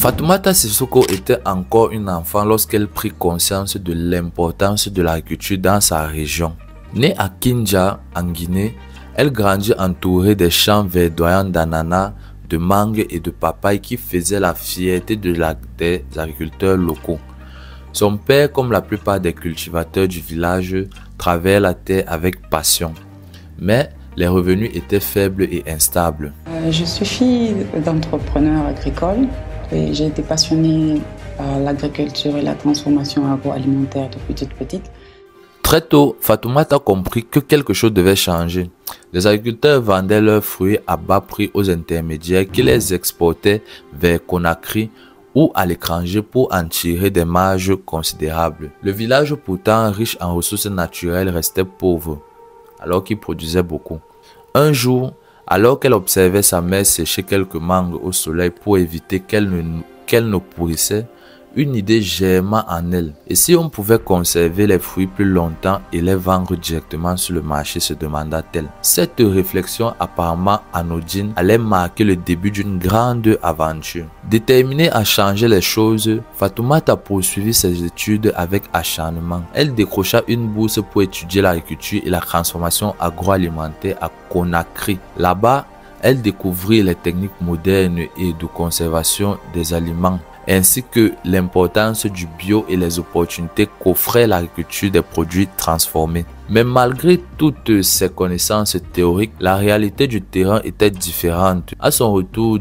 Fatoumata Sissoko était encore une enfant lorsqu'elle prit conscience de l'importance de l'agriculture dans sa région. Née à Kindia, en Guinée, elle grandit entourée des champs verdoyants d'ananas, de mangue et de papaye qui faisaient la fierté des agriculteurs locaux. Son père, comme la plupart des cultivateurs du village, travaillait la terre avec passion. Mais les revenus étaient faibles et instables. Je suis fille d'entrepreneurs agricoles et j'ai été passionnée par l'agriculture et la transformation agroalimentaire depuis toute petite. Très tôt, Fatoumata a compris que quelque chose devait changer. Les agriculteurs vendaient leurs fruits à bas prix aux intermédiaires qui les exportaient vers Conakry ou à l'étranger pour en tirer des marges considérables. Le village, pourtant riche en ressources naturelles, restait pauvre, alors qu'il produisait beaucoup. Un jour, alors qu'elle observait sa mère sécher quelques mangues au soleil pour éviter qu'elle ne pourrissait, une idée germa en elle. Et si on pouvait conserver les fruits plus longtemps et les vendre directement sur le marché, se demanda-t-elle. Cette réflexion apparemment anodine allait marquer le début d'une grande aventure. Déterminée à changer les choses, Fatoumata a poursuivi ses études avec acharnement. Elle décrocha une bourse pour étudier l'agriculture et la transformation agroalimentaire à Conakry. Là-bas, elle découvrit les techniques modernes et de conservation des aliments, ainsi que l'importance du bio et les opportunités qu'offrait l'agriculture des produits transformés. Mais malgré toutes ces connaissances théoriques, la réalité du terrain était différente. À son retour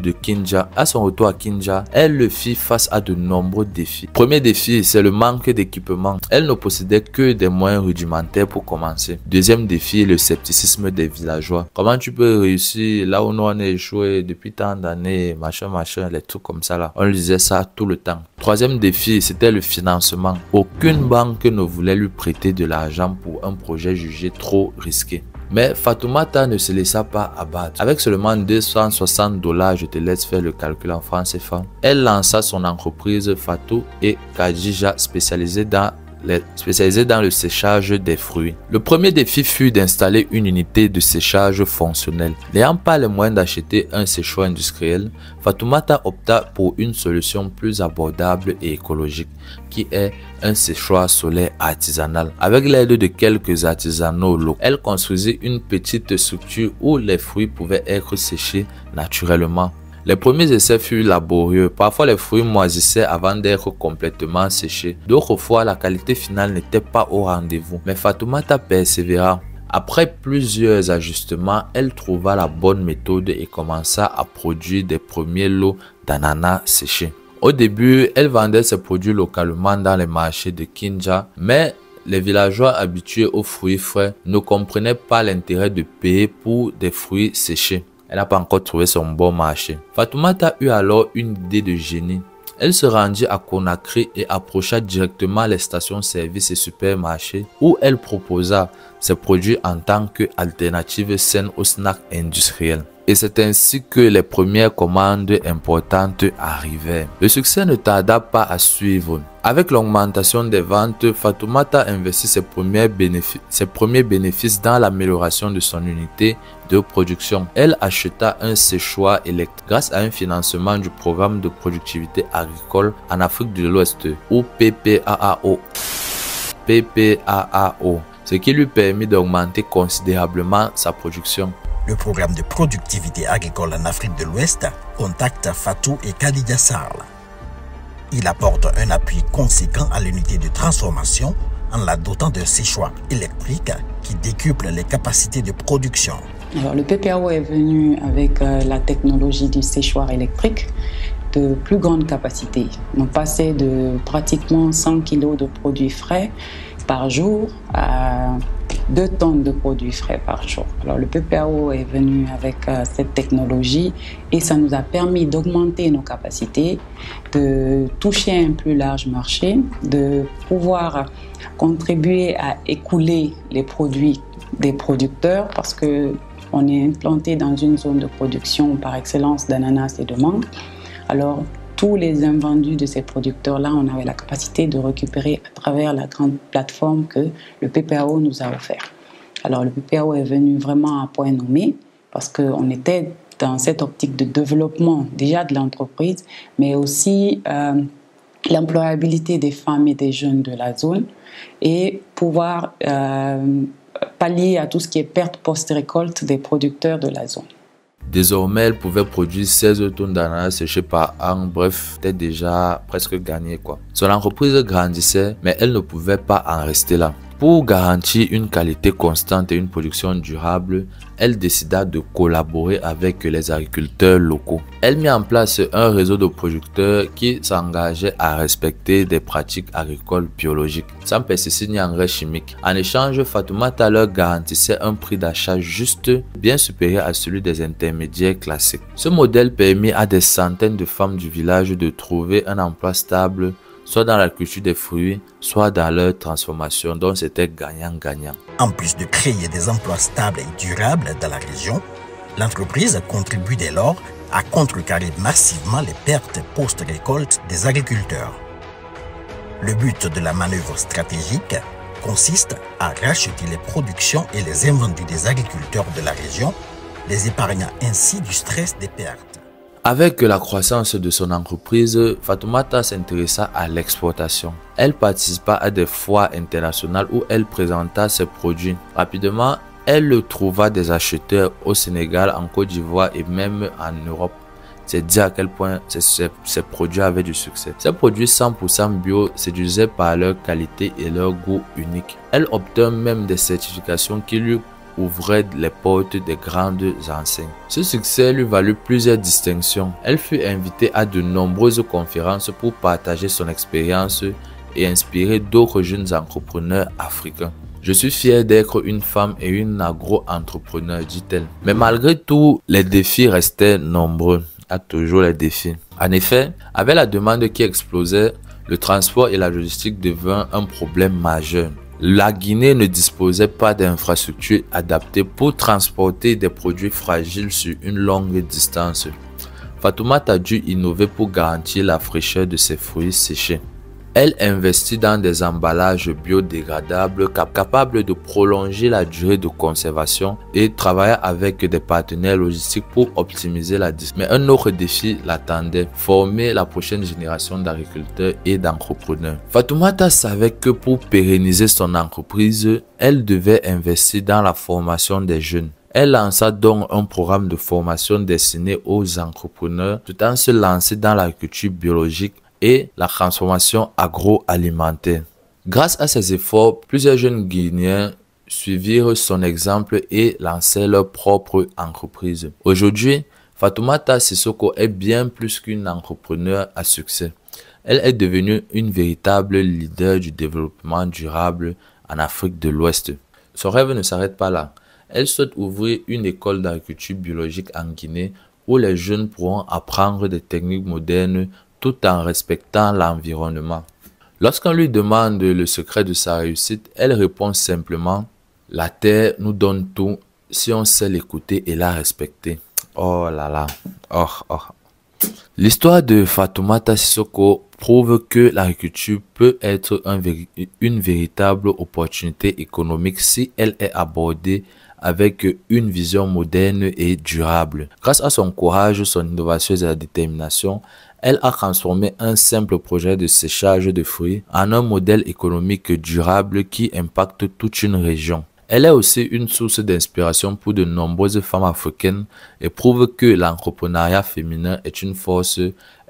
à Kindia, elle le fit face à de nombreux défis. Premier défi, c'est le manque d'équipement. Elle ne possédait que des moyens rudimentaires pour commencer. Deuxième défi, le scepticisme des villageois. Comment tu peux réussir là où nous on est échoué depuis tant d'années, machin, les trucs comme ça là. On lui disait ça tout le temps. Troisième défi, c'était le financement. Aucune banque ne voulait lui prêter de l'argent pour un projet jugé trop risqué. Mais Fatoumata ne se laissa pas abattre. Avec seulement $260, je te laisse faire le calcul en francs CFA, elle lança son entreprise Fatou et Kadija spécialisée dans le séchage des fruits. Le premier défi fut d'installer une unité de séchage fonctionnelle. N'ayant pas les moyens d'acheter un séchoir industriel, Fatoumata opta pour une solution plus abordable et écologique, qui est un séchoir solaire artisanal. Avec l'aide de quelques artisanaux locaux, elle construisit une petite structure où les fruits pouvaient être séchés naturellement. Les premiers essais furent laborieux. Parfois, les fruits moisissaient avant d'être complètement séchés. D'autres fois, la qualité finale n'était pas au rendez-vous. Mais Fatoumata persévéra. Après plusieurs ajustements, elle trouva la bonne méthode et commença à produire des premiers lots d'ananas séchés. Au début, elle vendait ses produits localement dans les marchés de Kindia, mais les villageois habitués aux fruits frais ne comprenaient pas l'intérêt de payer pour des fruits séchés. Elle n'a pas encore trouvé son bon marché. Fatoumata eut alors une idée de génie. Elle se rendit à Conakry et approcha directement les stations-service et supermarchés où elle proposa ses produits en tant qu'alternative saine aux snacks industriels. Et c'est ainsi que les premières commandes importantes arrivèrent. Le succès ne tarda pas à suivre. Avec l'augmentation des ventes, Fatoumata investit ses premiers bénéfices dans l'amélioration de son unité de production. Elle acheta un séchoir électrique grâce à un financement du programme de productivité agricole en Afrique de l'Ouest, ou PPAAO, ce qui lui permit d'augmenter considérablement sa production. Le programme de productivité agricole en Afrique de l'Ouest contacte Fatou et Kadija Sarl. Il apporte un appui conséquent à l'unité de transformation en la dotant d'un séchoir électrique qui décuple les capacités de production. Alors, le PPAO est venu avec la technologie du séchoir électrique de plus grande capacité. On passait de pratiquement 100 kg de produits frais par jour à 2 tonnes de produits frais par jour. Alors le PPAO est venu avec cette technologie et ça nous a permis d'augmenter nos capacités, de toucher un plus large marché, de pouvoir contribuer à écouler les produits des producteurs parce que on est implanté dans une zone de production par excellence d'ananas et de mangue. Alors tous les invendus de ces producteurs-là, on avait la capacité de récupérer à travers la grande plateforme que le PPAO nous a offert. Alors le PPAO est venu vraiment à point nommé parce qu'on était dans cette optique de développement déjà de l'entreprise, mais aussi l'employabilité des femmes et des jeunes de la zone et pouvoir pallier à tout ce qui est perte post-récolte des producteurs de la zone. Désormais, elle pouvait produire 16 tonnes d'ananas séchés par an. Bref, c'était déjà presque gagné, quoi. Son entreprise grandissait, mais elle ne pouvait pas en rester là. Pour garantir une qualité constante et une production durable, elle décida de collaborer avec les agriculteurs locaux. Elle mit en place un réseau de producteurs qui s'engageaient à respecter des pratiques agricoles biologiques, sans pesticides ni engrais chimiques. En échange, Fatoumata leur garantissait un prix d'achat juste, bien supérieur à celui des intermédiaires classiques. Ce modèle permit à des centaines de femmes du village de trouver un emploi stable, soit dans la culture des fruits, soit dans leur transformation, donc c'était gagnant-gagnant. En plus de créer des emplois stables et durables dans la région, l'entreprise contribue dès lors à contrecarrer massivement les pertes post-récolte des agriculteurs. Le but de la manœuvre stratégique consiste à racheter les productions et les invendus des agriculteurs de la région, les épargnant ainsi du stress des pertes. Avec la croissance de son entreprise, Fatoumata s'intéressa à l'exportation. Elle participa à des foires internationales où elle présenta ses produits. Rapidement, elle trouva des acheteurs au Sénégal, en Côte d'Ivoire et même en Europe. C'est dire à quel point ces produits avaient du succès. Ces produits 100% bio séduisaient par leur qualité et leur goût unique. Elle obtint même des certifications qui lui ouvrait les portes des grandes enseignes. Ce succès lui valut plusieurs distinctions. Elle fut invitée à de nombreuses conférences pour partager son expérience et inspirer d'autres jeunes entrepreneurs africains. Je suis fière d'être une femme et une agro-entrepreneur, dit-elle. Mais malgré tout, les défis restaient nombreux. Il y a toujours les défis. En effet, avec la demande qui explosait, le transport et la logistique devinrent un problème majeur. La Guinée ne disposait pas d'infrastructures adaptées pour transporter des produits fragiles sur une longue distance. Fatoumata a dû innover pour garantir la fraîcheur de ses fruits séchés. Elle investit dans des emballages biodégradables capables de prolonger la durée de conservation et travailla avec des partenaires logistiques pour optimiser la distance. Mais un autre défi l'attendait, former la prochaine génération d'agriculteurs et d'entrepreneurs. Fatoumata savait que pour pérenniser son entreprise, elle devait investir dans la formation des jeunes. Elle lança donc un programme de formation destiné aux entrepreneurs tout en se lançant dans l'agriculture biologique et la transformation agroalimentaire. Grâce à ces efforts, plusieurs jeunes Guinéens suivirent son exemple et lancèrent leur propre entreprise. Aujourd'hui, Fatoumata Sissoko est bien plus qu'une entrepreneure à succès. Elle est devenue une véritable leader du développement durable en Afrique de l'Ouest. Son rêve ne s'arrête pas là. Elle souhaite ouvrir une école d'agriculture biologique en Guinée où les jeunes pourront apprendre des techniques modernes tout en respectant l'environnement. Lorsqu'on lui demande le secret de sa réussite, elle répond simplement « La terre nous donne tout si on sait l'écouter et la respecter. » Oh là là, L'histoire de Fatoumata Sissoko prouve que l'agriculture peut être une véritable opportunité économique si elle est abordée avec une vision moderne et durable. Grâce à son courage, son innovation et sa détermination, elle a transformé un simple projet de séchage de fruits en un modèle économique durable qui impacte toute une région. Elle est aussi une source d'inspiration pour de nombreuses femmes africaines et prouve que l'entrepreneuriat féminin est une force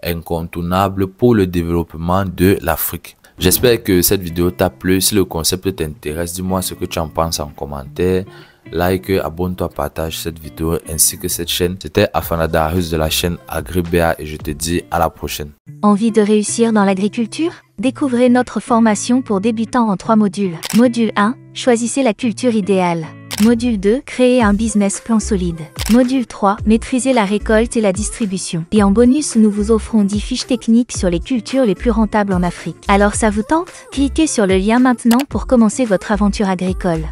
incontournable pour le développement de l'Afrique. J'espère que cette vidéo t'a plu. Si le concept t'intéresse, dis-moi ce que tu en penses en commentaire. Like, abonne-toi, partage cette vidéo ainsi que cette chaîne. C'était Afana Darius de la chaîne AgriBA et je te dis à la prochaine. Envie de réussir dans l'agriculture? Découvrez notre formation pour débutants en 3 modules. Module 1, choisissez la culture idéale. Module 2, créez un business plan solide. Module 3, maîtrisez la récolte et la distribution. Et en bonus, nous vous offrons 10 fiches techniques sur les cultures les plus rentables en Afrique. Alors ça vous tente? Cliquez sur le lien maintenant pour commencer votre aventure agricole.